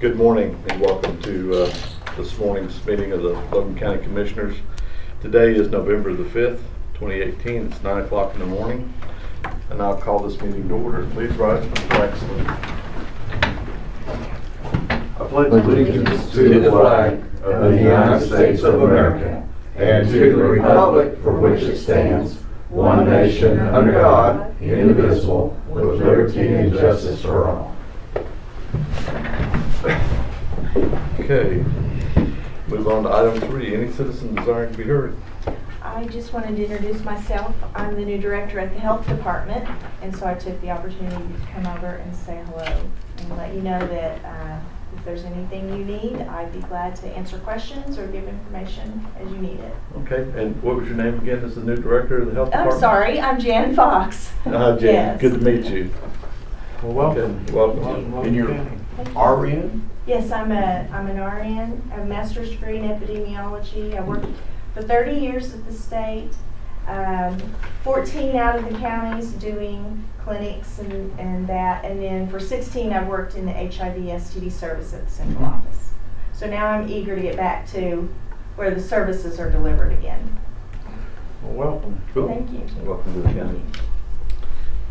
Good morning and welcome to this morning's meeting of the Logan County Commissioners. Today is November the 5th, 2018. It's 9 o'clock in the morning, and I'll call this meeting to order. Please rise for the flag salute. I pledge allegiance to the flag of the United States of America and to the republic for which it stands, one nation under God, indivisible, with liberty and justice for all. Okay, move on to item 3. Any citizen desiring to be heard? I just wanted to introduce myself. I'm the new director at the health department, and so I took the opportunity to come over and say hello and let you know that if there's anything you need, I'd be glad to answer questions or give information as you need it. Okay, and what was your name again as the new director of the health department? I'm sorry, I'm Jan Fox. Jan, Yes. Good to meet you. Well, welcome. Okay, welcome. And you're RN? Yes, I'm an RN. I have a master's degree in epidemiology. I worked for 30 years at the state, 14 out of the counties doing clinics and that, and then for 16 I've worked in the HIV STD service at the central office. So now I'm eager to get back to where the services are delivered again. Well, welcome. Cool. Thank you. Welcome to the county.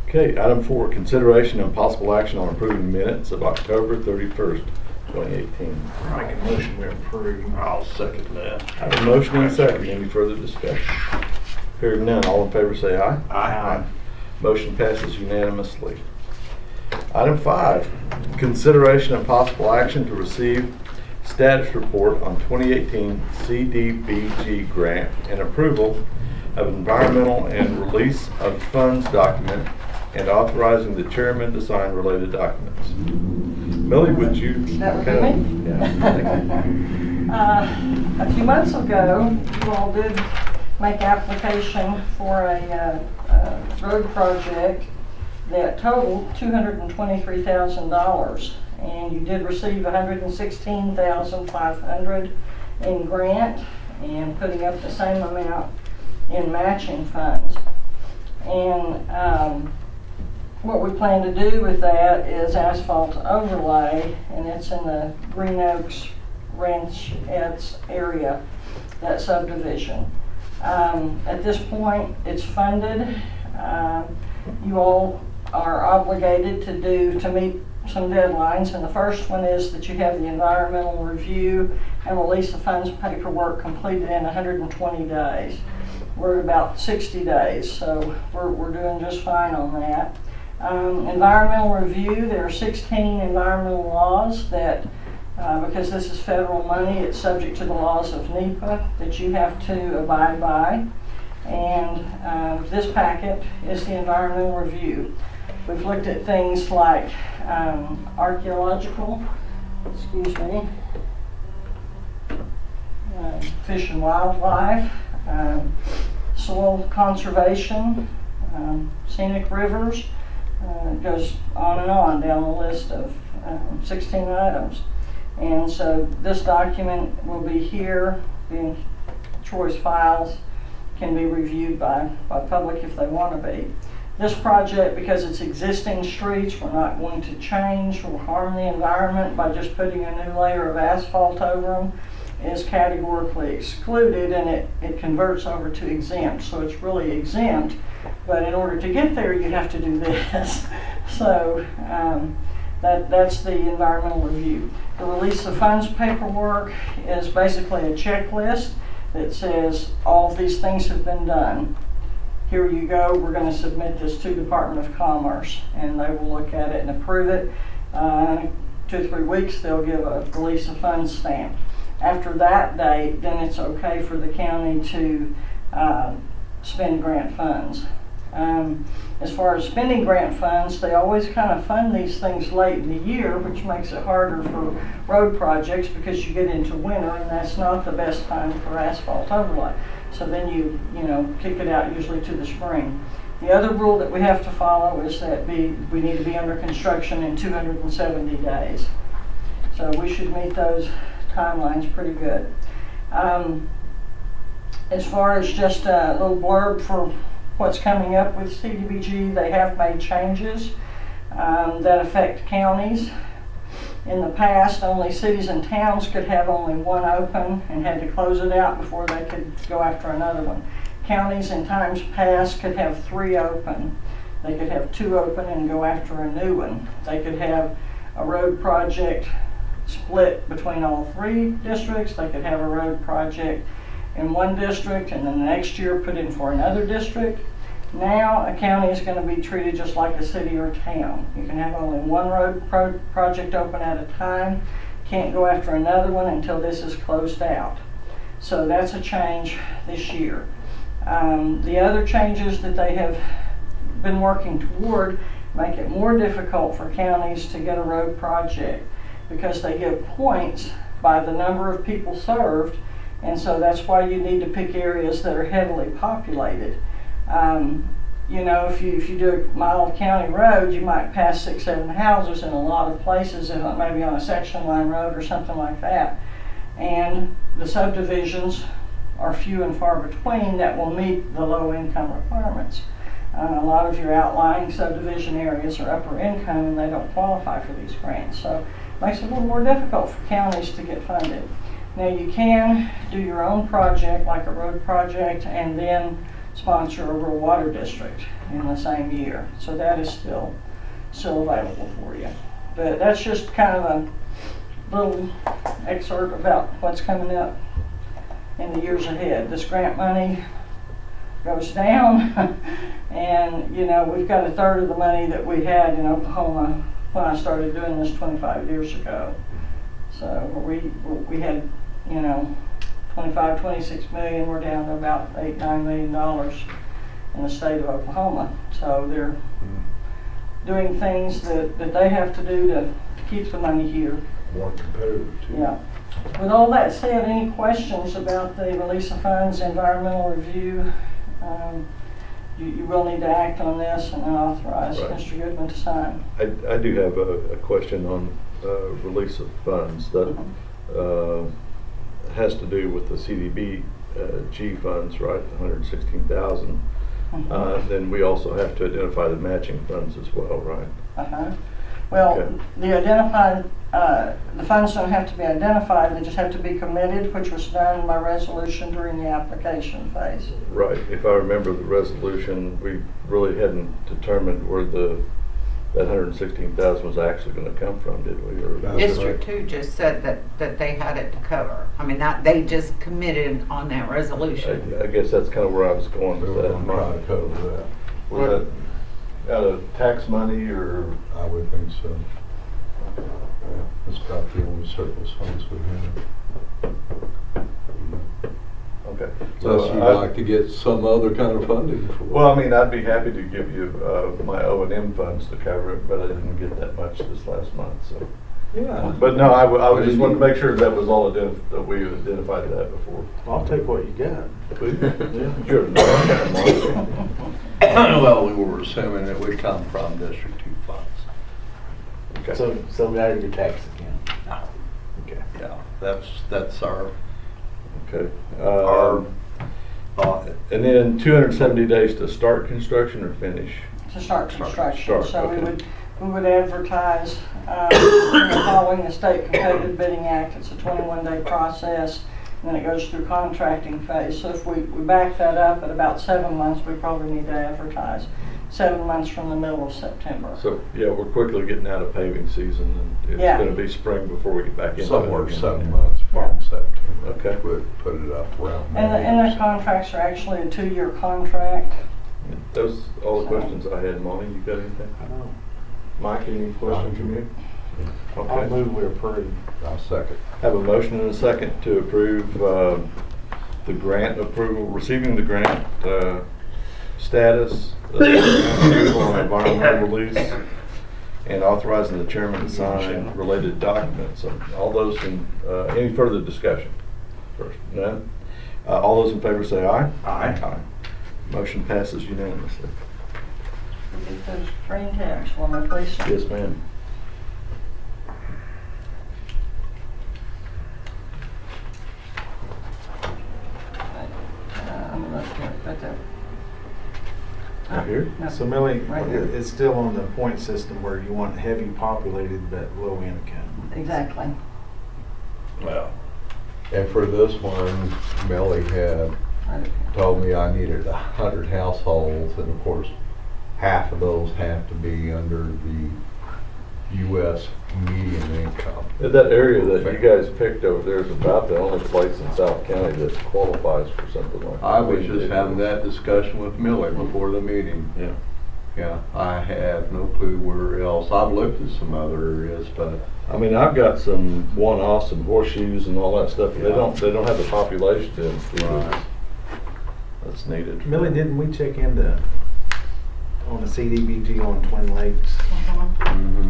Okay, item 4, consideration and possible action on approving minutes of October 31st, 2018. Make a motion to approve. I'll second that. I have a motion and a second. Any further discussion? Hearing none, all in favor say aye. Aye. Motion passes unanimously. Item 5, consideration and possible action to receive status report on 2018 CDBG grant and approval of environmental and release of funds document and authorizing the chairman to sign related documents. Millie, would you? That would be me? Yeah, thank you. A few months ago, you all did make application for a road project that totaled $223,000, and you did receive $116,500 in grant and putting up the same amount in matching funds. And what we plan to do with that is asphalt overlay, and it's in the Green Oaks Ranchettes area, that subdivision. At this point, it's funded. You all are obligated to meet some deadlines, and the first one is that you have the environmental review and release of funds paperwork completed in 120 days. We're at about 60 days, so we're doing just fine on that. Environmental review, there are 16 environmental laws that, because this is federal money, it's subject to the laws of NEPA that you have to abide by. And this packet is the environmental review. We've looked at things like archaeological, fish and wildlife, soil conservation, scenic rivers. It goes on and on down the list of 16 items. And so this document will be here, being Troy's files, can be reviewed by public if they want to be. This project, because it's existing streets, we're not going to change or harm the environment by just putting a new layer of asphalt over them, is categorically excluded, and it converts over to exempt. So it's really exempt, but in order to get there you have to do this. So that's the environmental review. The release of funds paperwork is basically a checklist that says all of these things have been done. Here you go, we're going to submit this to Department of Commerce, and they will look at it and approve it. 2 or 3 weeks they'll give a release of funds stamp. After that date, then it's okay for the county to spend grant funds. As far as spending grant funds, they always kind of fund these things late in the year, which makes it harder for road projects because you get into winter and that's not the best time for asphalt overlay. So then you kick it out usually to the spring. The other rule that we have to follow is that we need to be under construction in 270 days. So we should meet those timelines pretty good. As far as just a little blurb for what's coming up with CDBG, they have made changes that affect counties. In the past, only cities and towns could have only one open and had to close it out before they could go after another one. Counties in times past could have 3 open. They could have 2 open and go after a new one. They could have a road project split between all 3 districts. They could have a road project in one district and then the next year put in for another district. Now, a county is going to be treated just like a city or town. You can have only one road project open at a time. Can't go after another one until this is closed out. So that's a change this year. The other changes that they have been working toward make it more difficult for counties to get a road project because they give points by the number of people served, and so that's why you need to pick areas that are heavily populated. You know, if you do a mile of county road, you might pass 6, 7 houses in a lot of places, maybe on a section line road or something like that. And the subdivisions are few and far between that will meet the low income requirements. A lot of your outlying subdivision areas are upper income and they don't qualify for these grants. So it makes it a little more difficult for counties to get funded. Now you can do your own project, like a road project, and then sponsor a rural water district in the same year. So that is still available for you. But that's just kind of a little excerpt about what's coming up in the years ahead. This grant money goes down and you know, we've got 1/3 of the money that we had in Oklahoma when I started doing this 25 years ago. So we had, you know, 25, 26 million, we're down to about $8, $9 million in the state of Oklahoma. So they're doing things that they have to do to keep the money here. More competitive too. Yeah. With all that said, any questions about the release of funds, environmental review? You will need to act on this and then authorize Right. Mr. Goodman to sign. I do have a question on release of funds that has to do with the CDBG funds, right? The 116,000. Then we also have to identify the matching funds as well, right? Well, Okay. the funds don't have to be identified, they just have to be committed, which was done by resolution during the application phase. Right. If I remember the resolution, we really hadn't determined where that 116,000 was actually going to come from, did we? Or That's District 2 just said that they had it to cover. I mean, they just committed on that resolution. I guess that's kind of where I was going We with were that. going to try to cover that. Was that out of tax money or? I would think so. Yeah, that's about the only surplus funds we have. Okay. Unless you'd like to get some other kind of funding for it. Well, I mean, I'd be happy to give you my O&M funds to cover it, but I didn't get that much this last month, so. Yeah. But no, I just wanted to make sure that was all that we identified that before. I'll take what you got. Sure. Well, we were assuming that we come from District 2 funds. Okay. So out of your tax account? Okay. Yeah, that's our Okay. thought. And then 270 days to start construction or finish? To start construction. Start, So okay. we would advertise, following the State Competitive Bidding Act. It's a 21-day process, and then it goes through contracting phase. So if we back that up at about 7 months, we probably need to advertise 7 months from the middle of September. So, yeah, we're quickly getting out of paving season, and it's Yeah. going to be spring before we get back into it. Somewhere again. 7 months from September. Okay. We'd put it up around May. And their contracts are actually a 2-year contract. Those all the questions I had. Monty, you got anything? I know. Mike, any questions from you? I'll Okay. move we approve. I'll second. Have a motion and a second to approve the grant approval, receiving the grant status, approval on environmental release, and authorizing the chairman to sign related documents. So all those in, any further discussion? First, none? All those in favor say aye. Aye. Motion passes unanimously. Get those green tabs for me, please. Yes, ma'am. I'm gonna look here, right there. Right here? No. So Millie, Right here. it's still on the point system where you want heavy populated but low income. exactly. Well, And for this one, Melly had told me I needed 100 households, and of course, half of those have to be under the U.S. median income. That area that you guys picked over there is about the only place in South County that qualifies for something like that. I was just having that discussion with Millie before the meeting. Yeah. Yeah, I have no clue where else. I've looked at some other areas, but I mean, I've got some one-offs and horseshoes and all that stuff. They don't have the population that's needed. Millie, didn't we check into on the CDBG on Twin Lakes?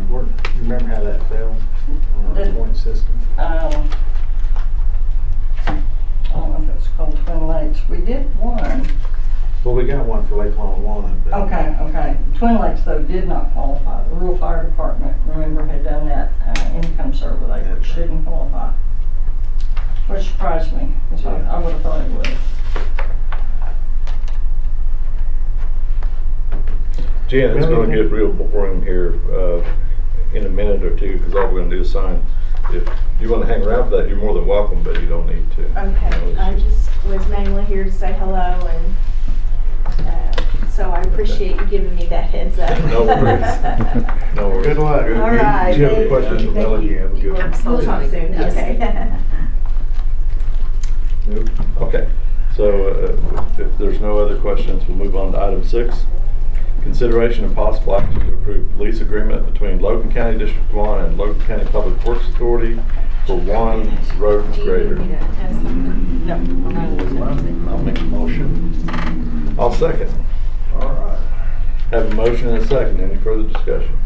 Where, you remember how that fell on our point system? I don't know if it's called Twin Lakes. We did one. Well, we got one for Lake Lonawana, but. Okay. Twin Lakes, though, did not qualify. The rural fire department, remember, had done that income survey, which didn't qualify. Which surprised me, because I would have thought it would. Jen, it's gonna get real boring here in a minute or two, because all we're gonna do is sign. If you wanna hang around for that, you're more than welcome, but you don't need to. Okay, I just was mainly here to say hello, and so I appreciate you giving me that heads up. No worries. No worries. Good luck. All right. Do you have any thank questions you, for thank Melanie? you. You have a good one. We'll talk soon, Yes. okay. Nope. Okay, so if there's no other questions, we'll move on to item 6. Consideration and possible action to approve lease agreement between Logan County District 1 and Logan County Public Works Authority for one road Do you grader. need me to add something? No. I'll make a motion. I'll second. All right. Have a motion and a second. Any further discussion?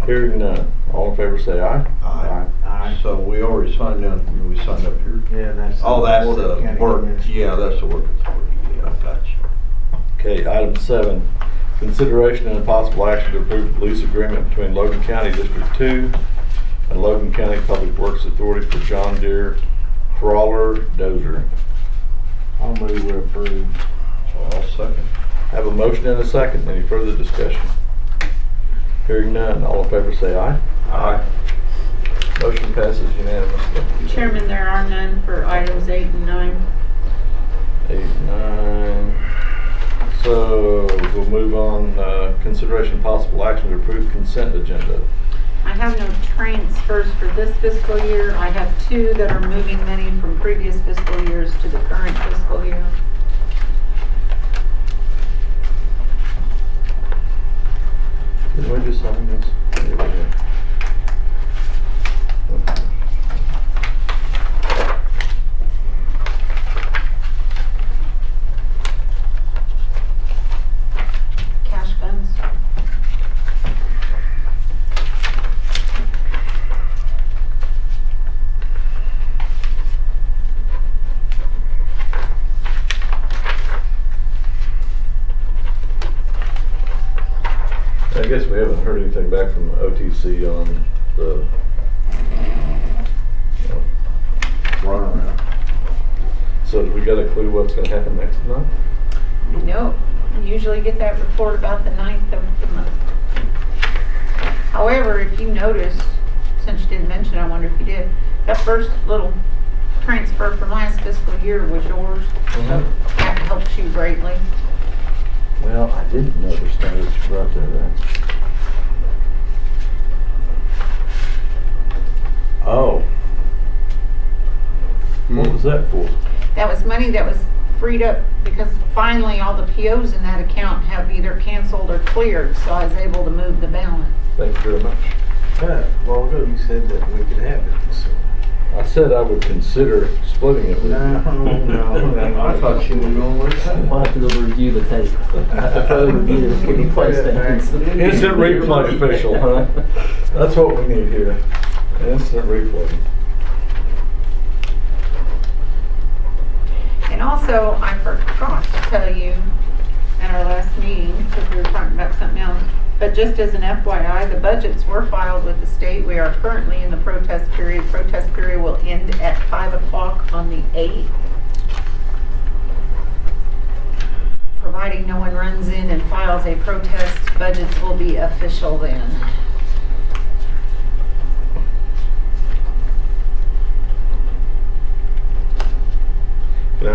Hearing none. All in favor say aye. Aye. So we already signed up, we signed up here. Yeah, that's. Oh, that's Logan the County work, Commission. yeah, that's the work authority, yeah, I got you. Okay, item 7. Consideration and possible action to approve the lease agreement between Logan County District 2 and Logan County Public Works Authority for John Deere crawler dozer. I'll move we approve. I'll second. Have a motion and a second. Any further discussion? Hearing none. All in favor say aye. Aye. Motion passes unanimously. Chairman, there are none for items 8 and 9. 8, 9. So we'll move on. Consideration and possible action to approve consent agenda. I have no transfers for this fiscal year. I have 2 that are moving money from previous fiscal years to the current fiscal year. Did we just sign this? Yeah, we did. Cash funds. I guess we haven't heard anything back from OTC on the Runaround. so do we got a clue what's gonna happen next month? No, we usually get that report about the 9th of the month. However, if you noticed, since you didn't mention it, I wonder if you did, that first little transfer from last fiscal year was yours. So Mhm. that helps you greatly. Well, I didn't notice that you brought that up. Oh. What was that for? That was money that was freed up because finally all the POs in that account have either canceled or cleared, so I was able to move the balance. Thank you very much. A while ago, you said that we could have it, so. I said I would consider splitting it with you. No. I thought she was gonna let that. We'll have to go review the tape. Further review the replay statements. Instant replay official, huh? That's what we need here. Instant replay. And also, I forgot to tell you at our last meeting, because we were talking about something else, but just as an FYI, the budgets were filed with the state. We are currently in the protest period. Protest period will end at 5 o'clock on the 8th. Providing no one runs in and files a protest, budgets will be official then.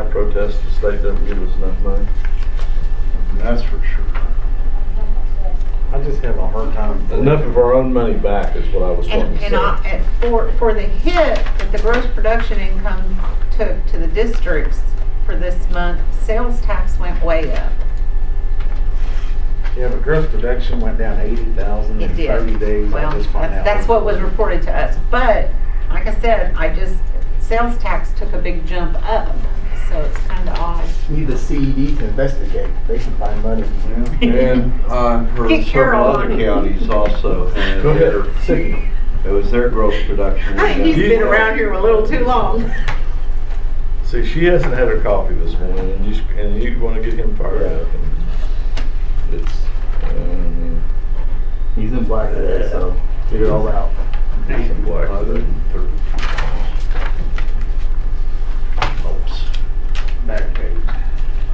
have protest, the state doesn't give us enough money. That's for sure. I just have a hard time. Enough of our own money back is what I was wanting to And say. for the hit that the gross production income took to the districts for this month, sales tax went way up. Yeah, but gross production went down 80,000 in It did. 30 days. Well, I just found out. that's what was reported to us. But, like I said, sales tax took a big jump up, so it's kind of odd. Need the CED to investigate. They can find money. And I heard Get Carol several other on. counties also had Go their, ahead. it was their gross production. I think he's been around here a little too long. See, she hasn't had her coffee this morning, and you want to get him fired up. And it's, He's in black today, so get it all out. decent black today. Oops. Back page.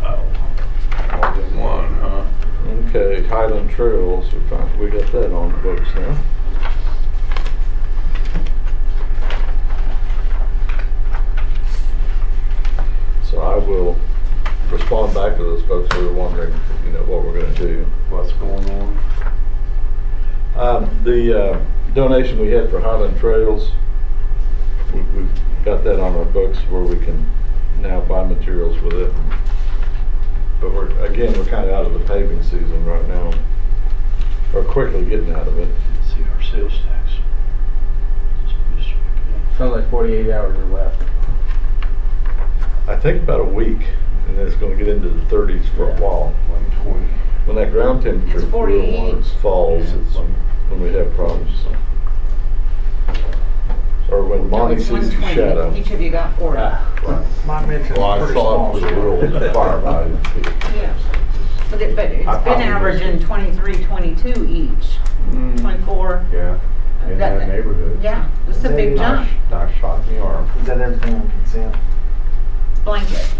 Oh. All in one, huh? Okay, Highland Trails, we got that on the books now. So I will respond back to those folks who are wondering, what we're gonna do. What's going on? The donation we had for Highland Trails, we've got that on our books where we can now buy materials with it. But we're kind of out of the paving season right now, or quickly getting out of it. Let's see our sales tax. Sounds like 48 hours are left. I think about a week, and then it's gonna get into the 30s for a while. 120. When that ground temperature It's 48. falls, it's when we have problems. Or when Monty It's sees you 120. shadow. Each of you got 40. My mention's Well, I pretty thought it small. was real fire value. Yeah. But it's I been probably averaging 23, 22 each, 24. Yeah, in that neighborhood. Yeah, it's a big jump. Nice shot in the arm. Is that everything on consent? Blanket.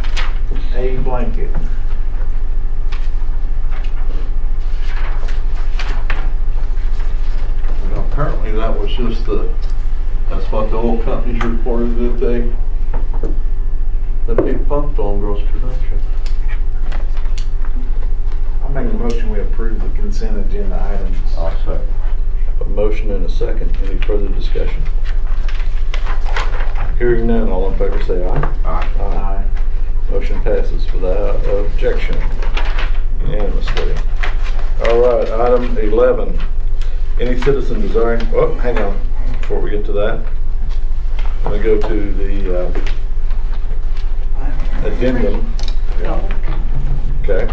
A blanket. Well, apparently that was just that's what the oil companies reported that they pumped on gross production. I'll make a motion we approve the consent agenda items. I'll second. A motion and a second. Any further discussion? Hearing none, all in favor say aye. Aye. Aye. Motion passes without objection unanimously. All right, item 11. Any citizen desiring, oh, hang on, before we get to that. I'm gonna go to the addendum. Okay.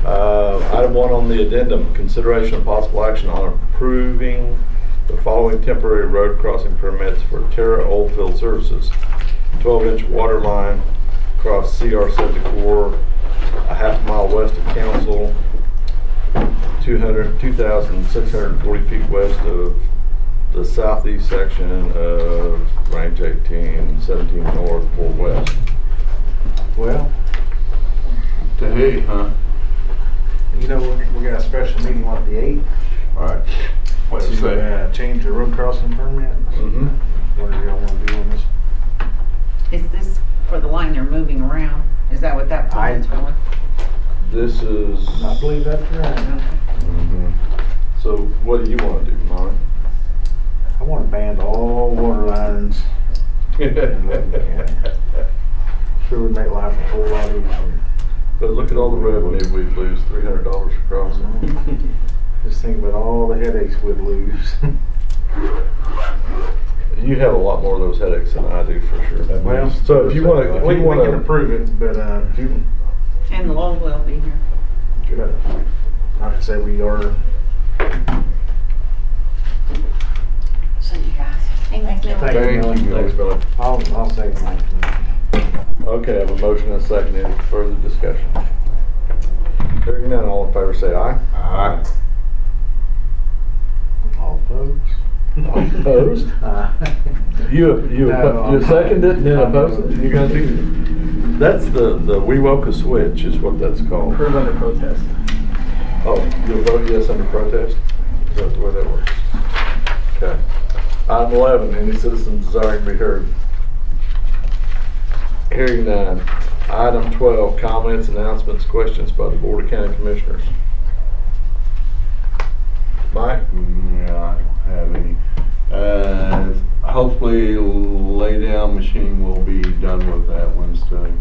Item 1 on the addendum, consideration of possible action on approving the following temporary road crossing permits for Terra Oilfield Services. 12-inch water line across CR 74, a half mile west of Council, 2,640 feet west of the southeast section of Range 18, 17 north, 4 west. Well, Hey, huh? we got a special meeting on the 8th. All right. What's it say? To change the road crossing permit. Mm-hmm. What do y'all want to do on this? Is this for the line they're moving around? Is that what that permit's for? This is. I believe that's right. Mhm. So what do you want to do, Monty? I want to ban all water lines. Sure would make life a whole lot easier. But look at all the revenue we'd lose, $300 for crossing. Just think about all the headaches we'd lose. You have a lot more of those headaches than I do, for sure. Well, So if you want to, we can approve it, but And Lowell will be here. like I say, we are. So you guys. Thank you. Thank you, Millie. Thanks, Billy. I'll say thank you. Okay, I have a motion and a second. Any further discussion? Hearing none, all in favor say aye. Aye. All opposed? Opposed? You No, seconded it and then I'm opposed it? opposed. You gonna do, that's the we woke a switch is what that's called. Approve under protest. Oh, you'll vote yes under protest? Is that the way that works? Okay. Item 11, any citizens desiring to be heard? Hearing none. Item 12, comments, announcements, questions by the Board of County Commissioners. Mike? Yeah, I don't have any. Hopefully lay down machine will be done with that Wednesday.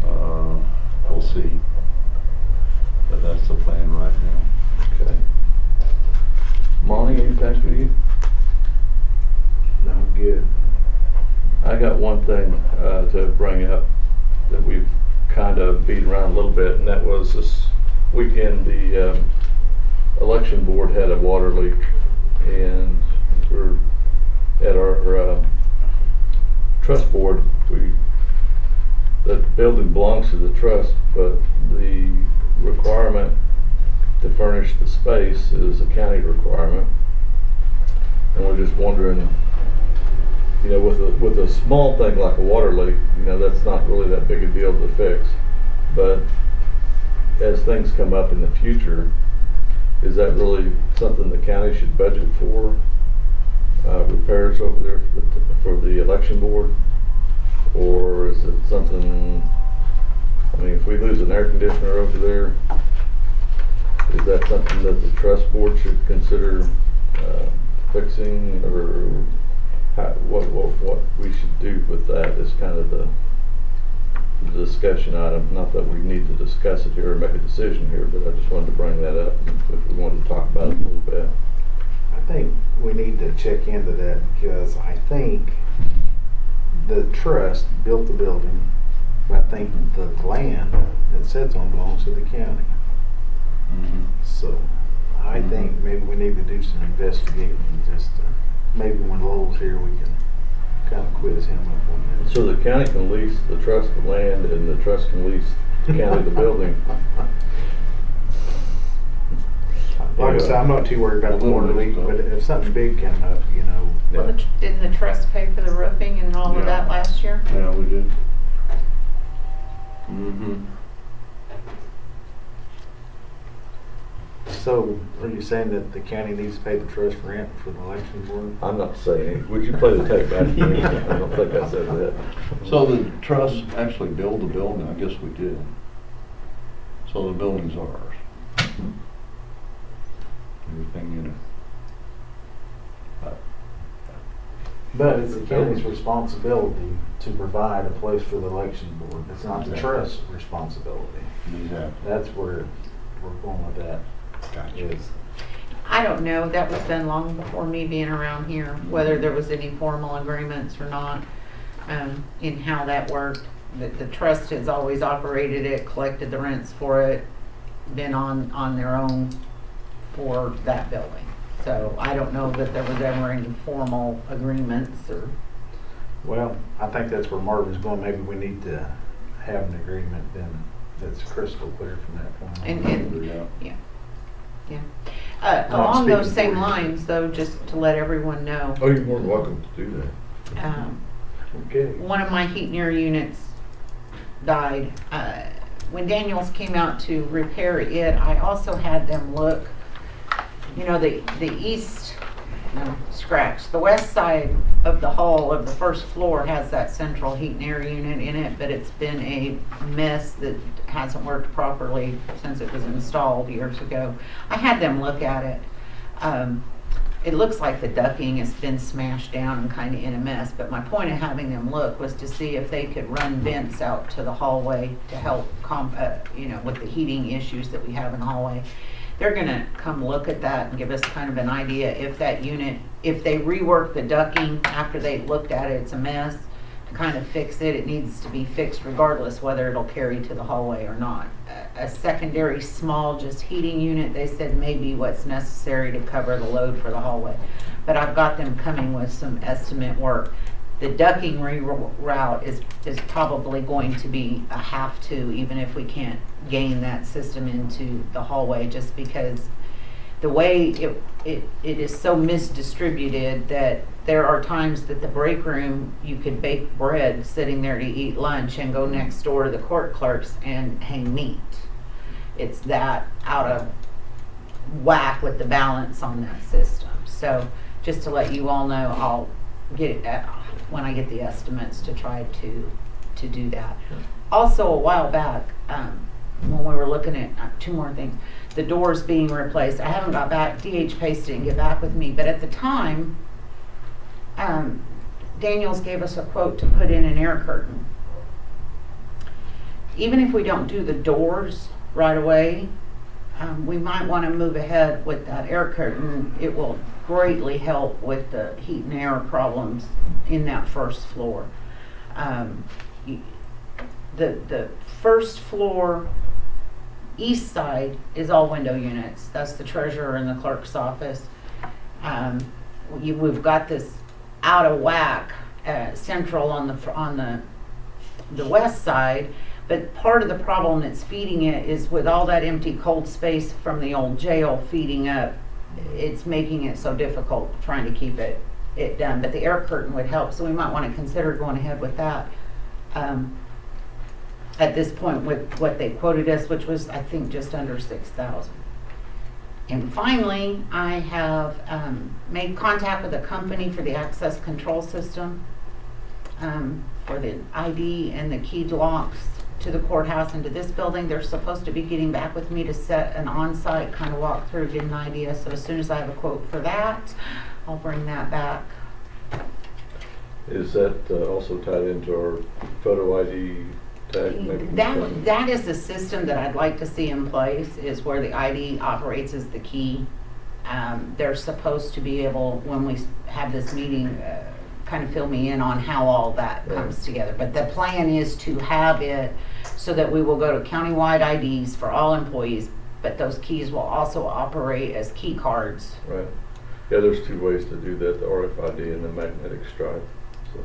We'll see. But that's the plan right now. Okay. Monty, anything for you? No, good. I got one thing to bring up that we've kind of beat around a little bit, and that was this weekend the election board had a water leak, and we're at our trust board. The building belongs to the trust, but the requirement to furnish the space is a county requirement, and we're just wondering, you know, with a small thing like a water leak, you know, that's not really that big a deal to fix. But as things come up in the future, is that really something the county should budget for? Repairs over there for the election board? Or is it something, I mean, if we lose an air conditioner over there, is that something that the trust board should consider fixing, or what we should do with that is kind of the discussion item. Not that we need to discuss it here or make a decision here, but I just wanted to bring that up if we wanted to talk about it a little bit. I think we need to check into that, because I think the trust built the building, but I think the land that it sits on belongs to the county. So I think maybe we need to do some investigating, just maybe when Lowell's here we can kind of quiz him up on that. So the county can lease the trust the land, and the trust can lease the county the building. Like I said, I'm not too worried about the water leak, but if something big came up, you know. Well, didn't the trust pay for the roofing and all of that last year? Yeah, we did. Mm-hmm. So, are you saying that the county needs to pay the trust rent for the election board? I'm not saying, would you play the tape back again? I don't think I said that. So the trust actually built the building? I guess we did. So the building's ours. Everything in it. But it's the county's responsibility to provide a place for the election board. It's not the trust's responsibility. Exactly. That's where we're going with that. Gotcha. Is I don't know, that was done long before me being around here, whether there was any formal agreements or not, in how that worked. The trust has always operated it, collected the rents for it, been on their own for that building. So I don't know that there was ever any formal agreements or. Well, I think that's where Marvin's going. Maybe we need to have an agreement then that's crystal clear from that point on. Along those speaking same for you. lines though, just to let everyone know, Oh, you're more than welcome to do that. Okay. one of my heat and air units died. When Daniels came out to repair it, I also had them look, you know, the east, no, scratch, the west side of the hall of the first floor has that central heat and air unit in it, but it's been a mess that hasn't worked properly since it was installed years ago. I had them look at it. It looks like the ducting has been smashed down and kind of in a mess, but my point of having them look was to see if they could run vents out to the hallway to help, you know, with the heating issues that we have in the hallway. They're gonna come look at that and give us kind of an idea if that unit, if they rework the ducting after they looked at it, it's a mess, to kind of fix it, it needs to be fixed regardless whether it'll carry to the hallway or not. A secondary small just heating unit, they said maybe what's necessary to cover the load for the hallway. But I've got them coming with some estimate work. The ducting reroute is probably going to be a have to, even if we can't gain that system into the hallway, just because the way it is so misdistributed that there are times that the break room, you could bake bread sitting there to eat lunch and go next door to the court clerks and hang meat. It's that out of whack with the balance on that system. So just to let you all know, I'll get it when I get the estimates to try to do that. also a while back, when we were looking at, two more things, the doors being replaced, I haven't got back, DH Pace didn't get back with me, but at the time, Daniels gave us a quote to put in an air curtain. Even if we don't do the doors right away, we might want to move ahead with that air curtain. It will greatly help with the heat and air problems in that first floor. The first floor east side is all window units. That's the treasurer and the clerk's office. We've got this out of whack central on the west side, but part of the problem that's feeding it is with all that empty cold space from the old jail feeding up, it's making it so difficult trying to keep it done. But the air curtain would help, so we might want to consider going ahead with that. At this point with what they quoted us, which was I think just under $6,000. And finally, I have made contact with a company for the access control system for the ID and the keyed locks to the courthouse and to this building. They're supposed to be getting back with me to set an on-site kind of walkthrough, get an idea. So as soon as I have a quote for that, I'll bring that back. Is that also tied into our photo ID tag? That is the system that I'd like to see in place, is where the ID operates as the key. They're supposed to be able, when we have this meeting, kind of fill me in on how all that comes together. But the plan is to have it so that we will go to countywide IDs for all employees, but those keys will also operate as key cards. Right. Yeah, there's two ways to do that, the RFID and the magnetic stripe. So,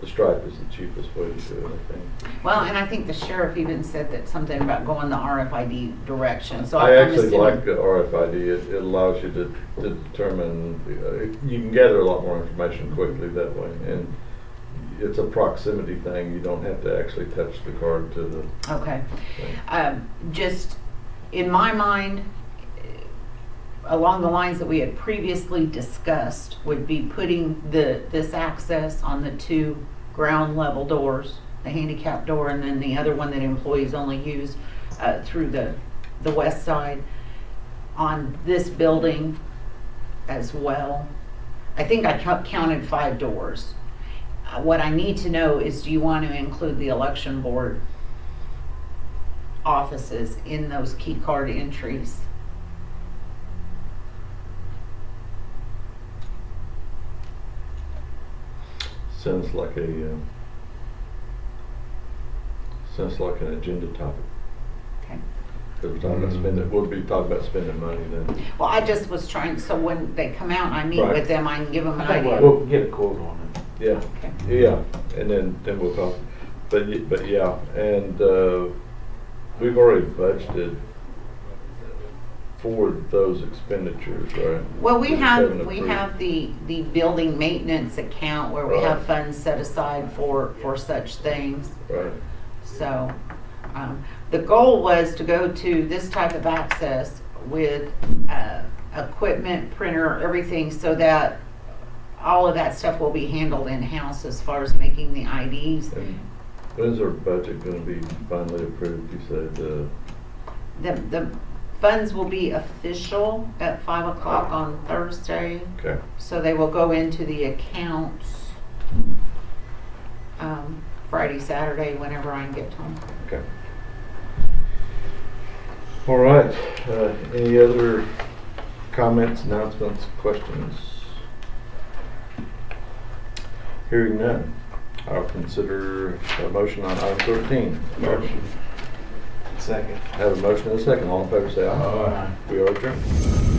the stripe is the cheapest way to do it, I think. Well, and I think the sheriff even said that something about going the RFID direction. So I I'm actually assuming- like the RFID. It allows you to determine, you can gather a lot more information quickly that way. And it's a proximity thing. You don't have to actually touch the card to the Okay. thing. Just in my mind, along the lines that we had previously discussed, would be putting this access on the two ground level doors, the handicap door and then the other one that employees only use through the west side on this building as well. I think I counted 5 doors. What I need to know is, do you want to include the election board offices in those key card entries? Sounds like an agenda topic. Okay. Because we're talking about spending, we'll be talking about spending money then. Well, I just was trying, so when they come out and I meet Right. with them, I can give them an I think idea. we'll get a quote on it. Yeah, Okay. yeah, and then we'll talk. But yeah, and we've already budgeted for those expenditures, right? Well, we just have haven't approved. the building maintenance account where we have Right. funds set aside for such things. Right. So, the goal was to go to this type of access with equipment, printer, everything, so that all of that stuff will be handled in-house as far as making the IDs. And when's our budget gonna be finally approved? You said, The funds will be official at 5 o'clock on Thursday, okay. so they will go into the accounts Friday, Saturday, whenever I can get to them. Okay. All right, any other comments, announcements, questions? Hearing none, I'll consider a motion on item 13. Motion. Second. Have a motion and a second, all in favor say aye. Aye. We are adjourned.